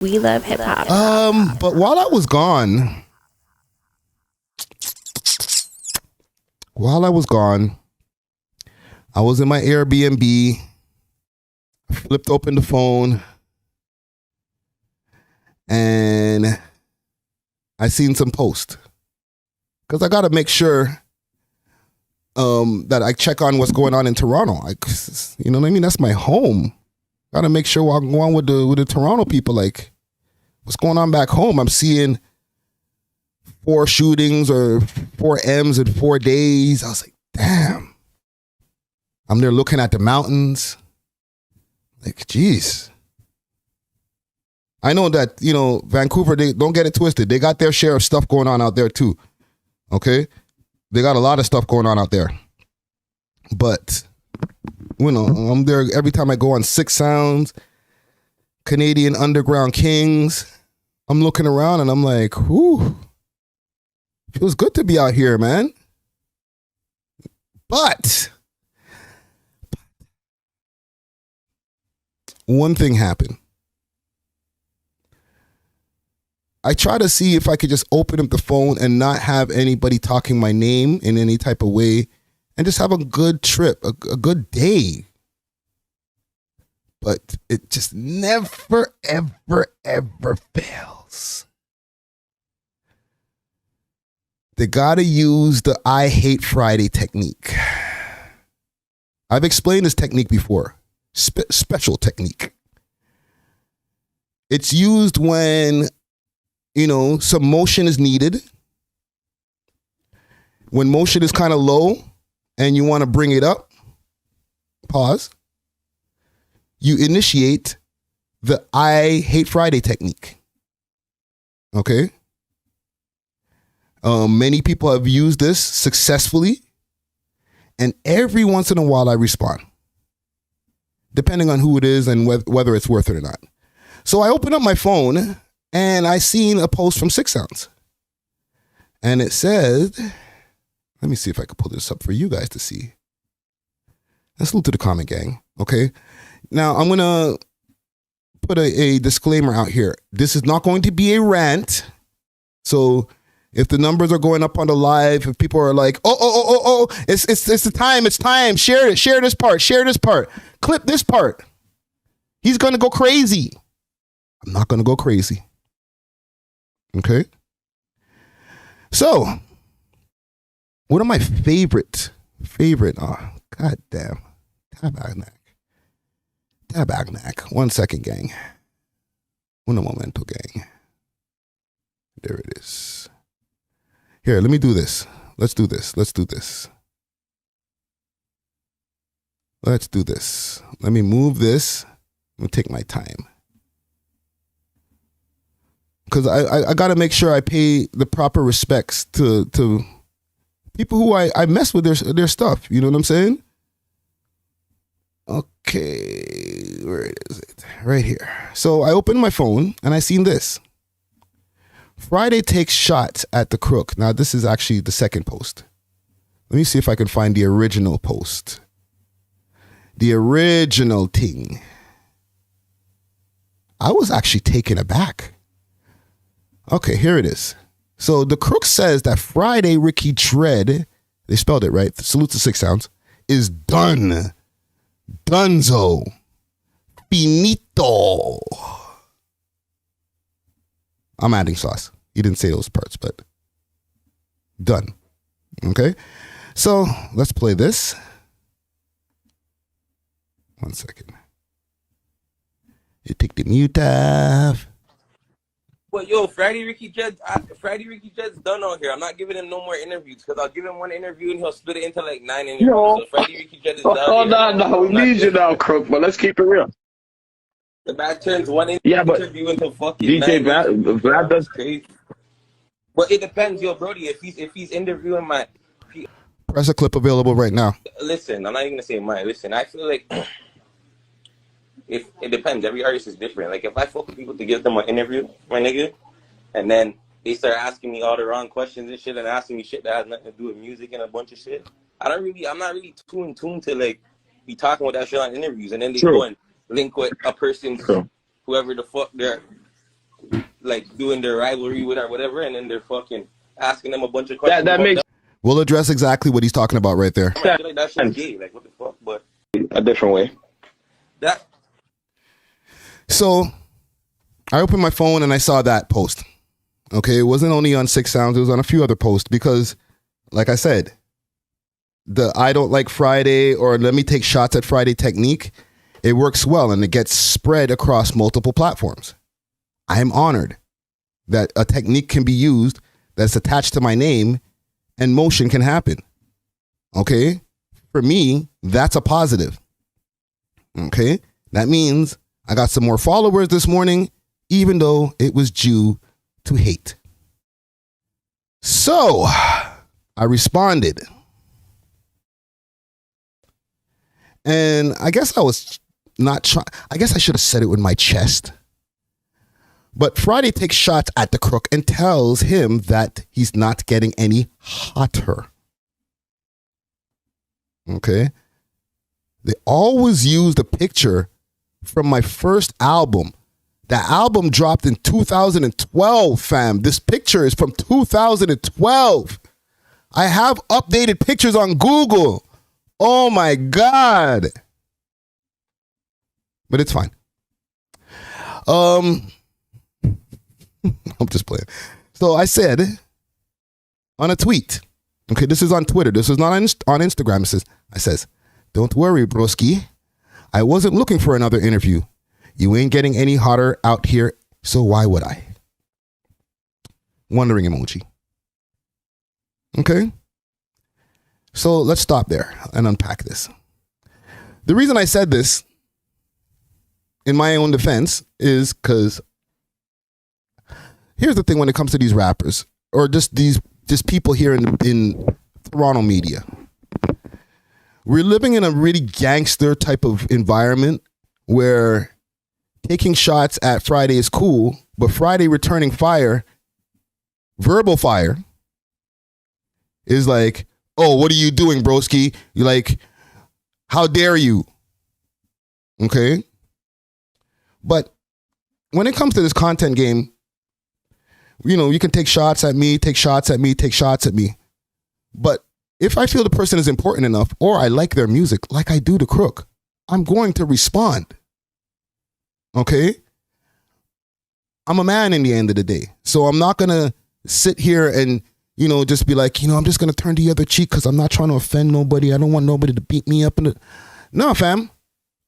We love hip hop. But while I was gone, I was in my Airbnb, flipped open the phone, and I seen some posts. Because I got to make sure that I check on what's going on in Toronto. You know what I mean? That's my home. Got to make sure while I'm going with the Toronto people, like, what's going on back home? I'm seeing 4 shootings or 4 M's in 4 days. I was like, damn. I'm there looking at the mountains. Like, geez. I know that, you know, Vancouver, they don't get it twisted. They got their share of stuff going on out there too. Okay? They got a lot of stuff going on out there. But, you know, I'm there every time I go on Six Sounds, Canadian Underground Kings. I'm looking around and I'm like, whew. Feels good to be out here, man. But one thing happened. I try to see if I could just open up the phone and not have anybody talking my name in any type of way and just have a good trip, a good day. But it just never, ever, ever fails. They got to use the I Hate Friday technique. I've explained this technique before. Special technique. It's used when, you know, some motion is needed. When motion is kind of low and you want to bring it up, pause. You initiate the I Hate Friday technique. Okay? Many people have used this successfully, and every once in a while I respond, depending on who it is and whether it's worth it or not. So I open up my phone and I seen a post from Six Sounds, and it said, let me see if I can pull this up for you guys to see. Let's salute to the comment gang, okay? Now I'm gonna put a disclaimer out here. This is not going to be a rant, so if the numbers are going up on the live, if people are like, oh, it's the time, it's time, share it, share this part, clip this part. He's going to go crazy. I'm not going to go crazy. Okay? So, one of my favorite, oh, goddamn, Tabagnac. 1 second, gang. Uno momento, gang. There it is. Here, let me do this. Let's do this. Let me move this. Let me take my time. Because I got to make sure I pay the proper respects to people who I mess with their stuff. You know what I'm saying? Okay, where is it? Right here. So I opened my phone and I seen this. Friday takes shots at the Crook. Now, this is actually the second post. Let me see if I can find the original post. The original thing. I was actually taken aback. Okay, here it is. So the Crook says that Friday Ricky Dread, they spelled it right, salute to Six Sounds, is done. Dunzo. Finito. I'm adding sauce. He didn't say those parts, but done. Okay? So let's play this. 1 second. You take the mute off. Well, yo, Friday Ricky Jed's done on here. I'm not giving him no more interviews because I'll give him one interview and he'll split it into like 9 interviews. Yo. So Friday Ricky Jed is done. No, we need you now, Crook, but let's keep it real. The bad turns one interview into fucking DJ Vlad does crazy. But it depends, yo, Brody. If he's interviewing my, press a clip available right now. Listen, I'm not even gonna say mine. Listen, I feel like if it depends, every artist is different. Like if I fuck with people to give them an interview, my nigga, and then they start asking me all the wrong questions and shit and asking me shit that has nothing to do with music and a bunch of shit. I'm not really too in tune to like be talking with that shit on interviews, and then they go and link with a person, whoever the fuck they're like doing their rivalry with or whatever, and then they're fucking asking them a bunch of questions. That makes We'll address exactly what he's talking about right there. I feel like that shit's gay. Like, what the fuck? But a different way. that. So I opened my phone and I saw that post. Okay, it wasn't only on 6 Sounds, it was on a few other posts because, like I said, the I don't like Friday or let me take shots at Friday technique, it works well and it gets spread across multiple platforms. I am honored that a technique can be used that's attached to my name and motion can happen. Okay? For me, that's a positive. Okay? That means I got some more followers this morning, even though it was due to hate. So I responded. And I guess I was not trying. I guess I should have said it with my chest. But Friday takes shots at the Crook and tells him that he's not getting any hotter. Okay? They always used a picture from my first album. The album dropped in 2012, fam. This picture is from 2012. I have updated pictures on Google. Oh my God. But it's fine. I'm just playing. So I said on a tweet, okay, this is on Twitter. This is not on Instagram. I says, don't worry, broski. I wasn't looking for another interview. You ain't getting any hotter out here, so why would I? Wondering emoji. Okay? So let's stop there and unpack this. The reason I said this, in my own defense, is because here's the thing when it comes to these rappers, or just people here in Toronto media. We're living in a really gangster type of environment where taking shots at Friday is cool, but Friday returning fire, verbal fire, is like, oh, what are you doing, broski? You're like, how dare you? Okay? But when it comes to this content game, you know, you can take shots at me, take shots at me, take shots at me. But if I feel the person is important enough or I like their music, like I do to Crook, I'm going to respond. Okay? I'm a man in the end of the day. So I'm not going to sit here and, you know, just be like, you know, I'm just going to turn the other cheek because I'm not trying to offend nobody. I don't want nobody to beat me up. No, fam.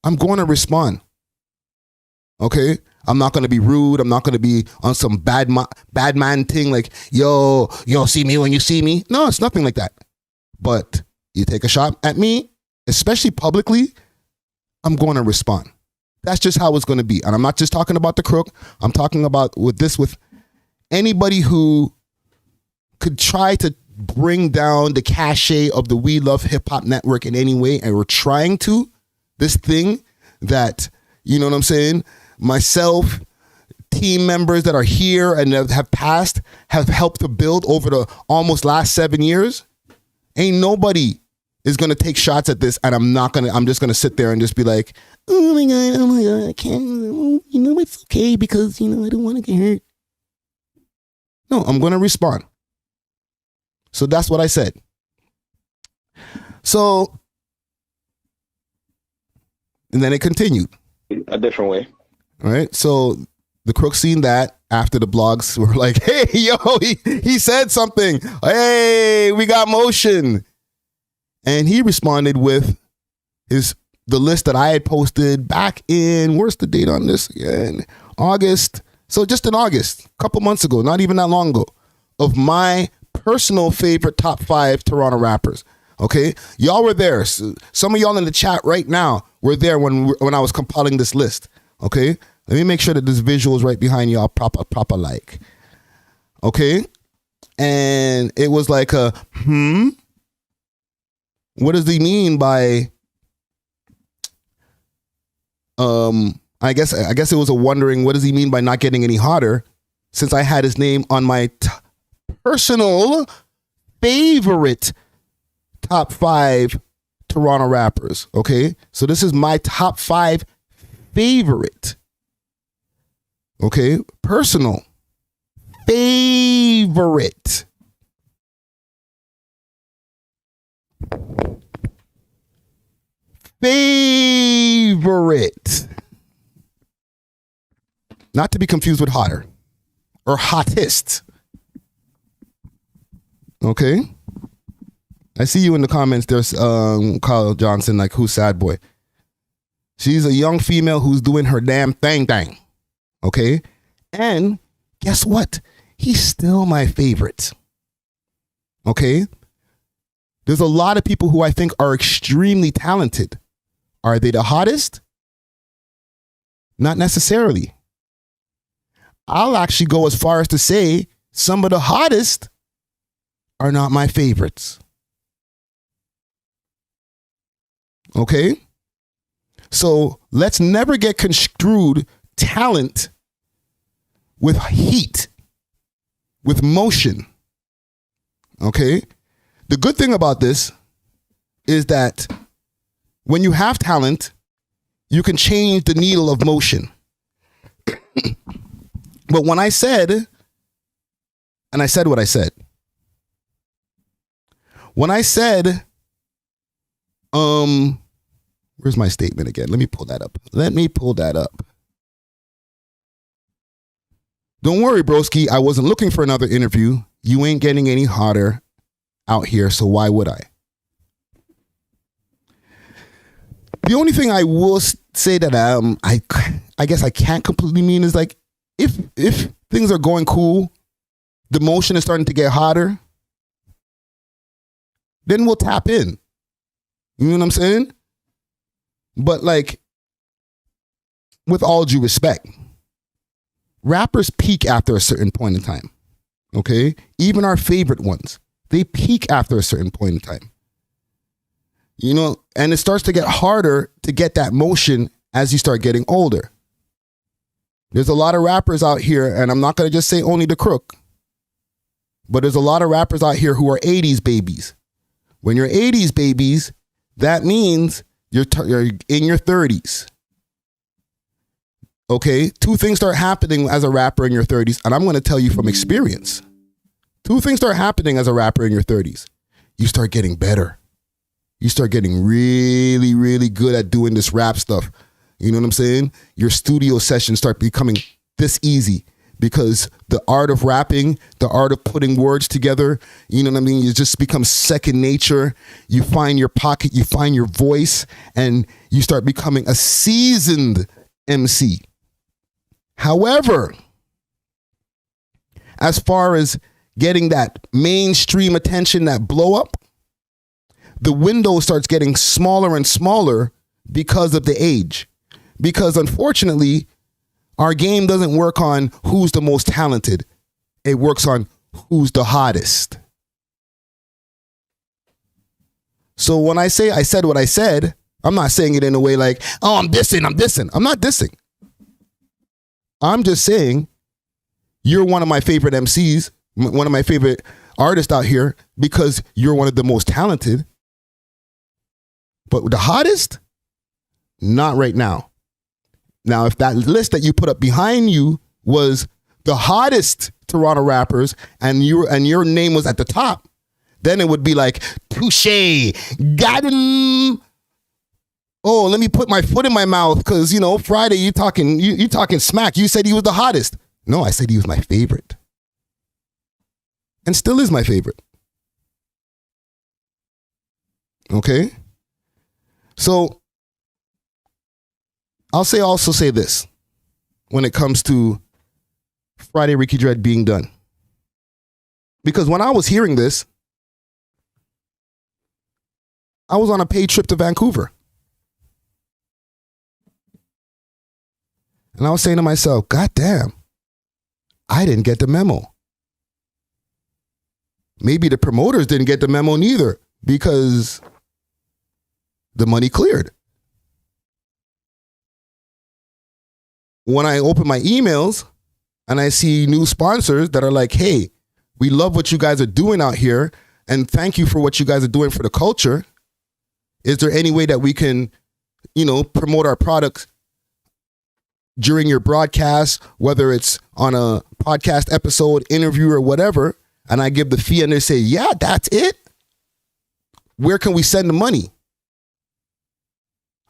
I'm going to respond. Okay? I'm not going to be rude. I'm not going to be on some bad man thing like, yo, you don't see me when you see me. No, it's nothing like that. But you take a shot at me, especially publicly, I'm going to respond. That's just how it's going to be. And I'm not just talking about the Crook. I'm talking about with anybody who could try to bring down the cachet of the We Love Hip Hop Network in any way. And we're trying to. This thing that, you know what I'm saying? Myself, team members that are here and have passed, have helped to build over the almost last 7 years. Ain't nobody is going to take shots at this, and I'm just going to sit there and just be like, oh my God, I can't, you know, it's okay because, you know, I don't want to get hurt. No, I'm going to respond. So that's what I said. So, and then it continued. A different way. All right. So the Crook seen that after the blogs were like, hey, yo, he said something. Hey, we got motion. And he responded with the list that I had posted back in, where's the date on this again? August. So just in August, a couple months ago, not even that long ago, of my personal favorite top 5 Toronto rappers. Okay. Y'all were there. So some of y'all in the chat right now were there when I was compiling this list. Okay. Let me make sure that this visual is right behind y'all proper like. Okay. And it was like what does he mean by, I guess it was a wondering, what does he mean by not getting any hotter since I had his name on my personal favorite top 5 Toronto rappers. Okay. So this is my top 5 favorite. Okay. Personal. favorite. Favorite. Not to be confused with hotter or hottest. Okay? I see you in the comments. There's Kyle Johnson, like, who's sad boy? She's a young female who's doing her damn thing. Okay? And guess what? He's still my favorite. Okay? There's a lot of people who I think are extremely talented. Are they the hottest? Not necessarily. I'll actually go as far as to say some of the hottest are not my favorites. Okay? So let's never get construed talent with heat, with motion. Okay? The good thing about this is that when you have talent, you can change the needle of motion. But when I said, and I said what I said, when I said, where's my statement again? Let me pull that up. Don't worry, broski. I wasn't looking for another interview. You ain't getting any hotter out here, so why would I? The only thing I will say that I guess I can't completely mean is, like, if things are going cool, the motion is starting to get hotter, then we'll tap in. You know what I'm saying? But, like, with all due respect, rappers peak after a certain point in time. Okay? Even our favorite ones, they peak after a certain point in time. You know, and it starts to get harder to get that motion as you start getting older. There's a lot of rappers out here, and I'm not going to just say only the Crook, but there's a lot of rappers out here who are 80s babies. When you're 80s babies, that means you're in your 30s. Okay? Two things start happening as a rapper in your 30s, and I'm going to tell you from experience. Two things start happening as a rapper in your 30s. You start getting better. You start getting really, really good at doing this rap stuff. You know what I'm saying? Your studio sessions start becoming this easy because the art of rapping, the art of putting words together, you know what I mean? It just becomes second nature. You find your pocket, you find your voice, and you start becoming a seasoned MC. However, as far as getting that mainstream attention, that blow up, the window starts getting smaller and smaller because of the age. Because unfortunately, our game doesn't work on who's the most talented. It works on who's the hottest. So when I say I said what I said, I'm not saying it in a way like, oh, I'm dissing. I'm not dissing. I'm just saying you're one of my favorite MCs, one of my favorite artists out here because you're one of the most talented. But the hottest? Not right now. Now, if that list that you put up behind you was the hottest Toronto rappers and your name was at the top, then it would be like, touche, got him. Oh, let me put my foot in my mouth because, you know, Friday you talking smack. You said he was the hottest. No, I said he was my favorite. And still is my favorite. Okay? So I'll also say this when it comes to Friday Ricky Dread being done. Because when I was hearing this, I was on a paid trip to Vancouver. And I was saying to myself, God damn, I didn't get the memo. Maybe the promoters didn't get the memo neither because the money cleared. When I open my emails and I see new sponsors that are like, hey, we love what you guys are doing out here and thank you for what you guys are doing for the culture. Is there any way that we can, you know, promote our products during your broadcast, whether it's on a podcast episode, interview, or whatever, and I give the fee and they say, yeah, that's it. Where can we send the money?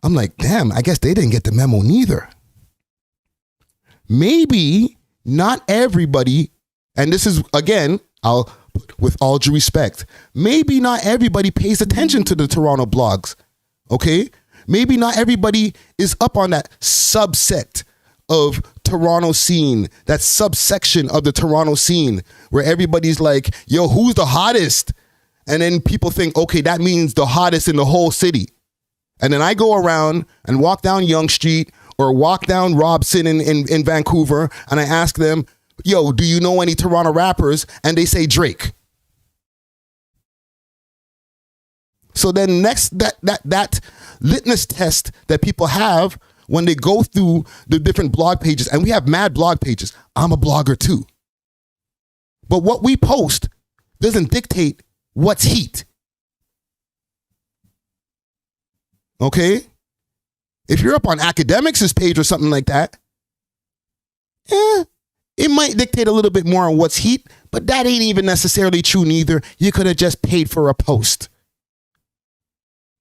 I'm like, damn, I guess they didn't get the memo neither. Maybe not everybody, and this is, again, with all due respect, maybe not everybody pays attention to the Toronto blogs, okay? Maybe not everybody is up on that subset of Toronto scene, that subsection of the Toronto scene where everybody's like, yo, who's the hottest? And then people think, okay, that means the hottest in the whole city. And then I go around and walk down Yonge Street or walk down Robson in Vancouver, and I ask them, yo, do you know any Toronto rappers? And they say Drake. So then next, that litmus test that people have when they go through the different blog pages, and we have mad blog pages. I'm a blogger too. But what we post doesn't dictate what's heat. Okay? If you're up on academics' page or something like that, it might dictate a little bit more on what's heat, but that ain't even necessarily true neither. You could have just paid for a post.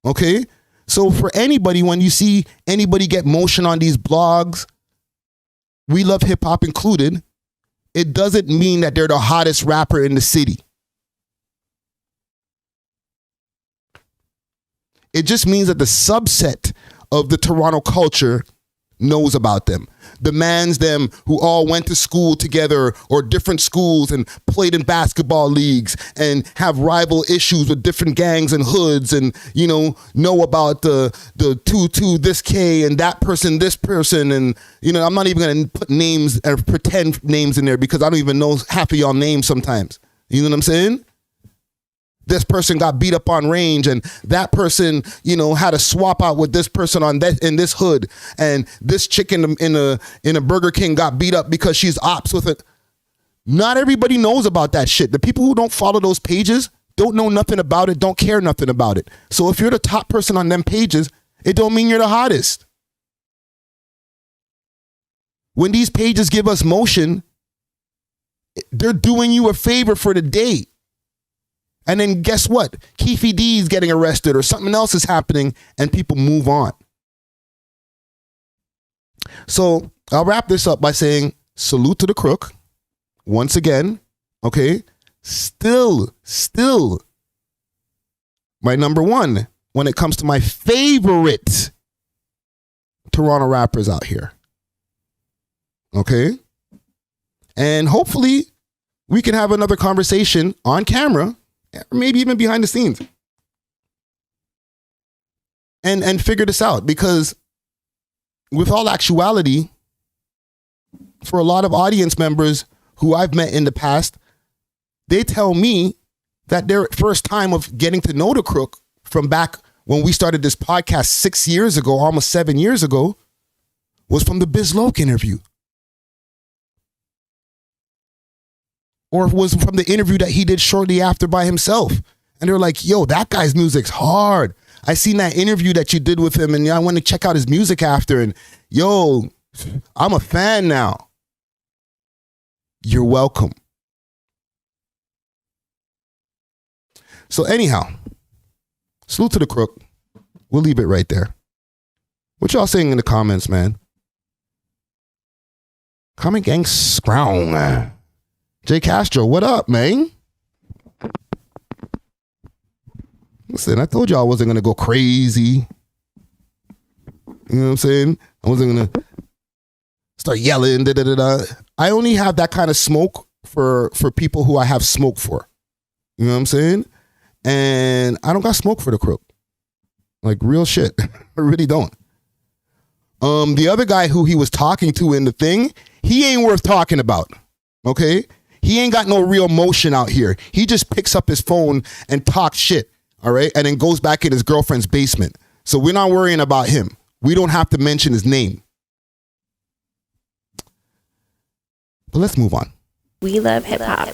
Okay? So for anybody, when you see anybody get motion on these blogs, We Love Hip Hop included, it doesn't mean that they're the hottest rapper in the city. It just means that the subset of the Toronto culture knows about them. The mans them who all went to school together or different schools and played in basketball leagues and have rival issues with different gangs and hoods and, know about the 2-2 this K and that person, this person. And, I'm not even going to put names or pretend names in there because I don't even know half of y'all names sometimes. You know what I'm saying? This person got beat up on range and that person, had a swap out with this person in this hood, and this chick in a Burger King got beat up because she's ops with it. Not everybody knows about that shit. The people who don't follow those pages don't know nothing about it, don't care nothing about it. So if you're the top person on them pages, it don't mean you're the hottest. When these pages give us motion, they're doing you a favor for the day. And then guess what? Kofi D is getting arrested or something else is happening and people move on. So I'll wrap this up by saying salute to the Crook. Once again, okay? Still my number one when it comes to my favorite Toronto rappers out here. Okay? And hopefully we can have another conversation on camera, or maybe even behind the scenes, and figure this out. Because with all actuality, for a lot of audience members who I've met in the past, they tell me that their first time of getting to know the Crook from back when we started this podcast 6 years ago, almost 7 years ago, was from the Biz Loke interview. Or it was from the interview that he did shortly after by himself. And they're like, yo, that guy's music's hard. I seen that interview that you did with him and I want to check out his music after. And yo, I'm a fan now. You're welcome. So anyhow, salute to the Crook. We'll leave it right there. What y'all saying in the comments, man? Comment gang strong. Jay Castro, what up, man? Listen, I told you I wasn't going to go crazy. You know what I'm saying? I wasn't going to start yelling. I only have that kind of smoke for people who I have smoke for. You know what I'm saying? And I don't got smoke for the Crook. Like real shit. I really don't. The other guy who he was talking to in the thing, he ain't worth talking about. Okay? He ain't got no real motion out here. He just picks up his phone and talks shit, all right? And then goes back in his girlfriend's basement. So we're not worrying about him. We don't have to mention his name. But let's move on. We love hip hop.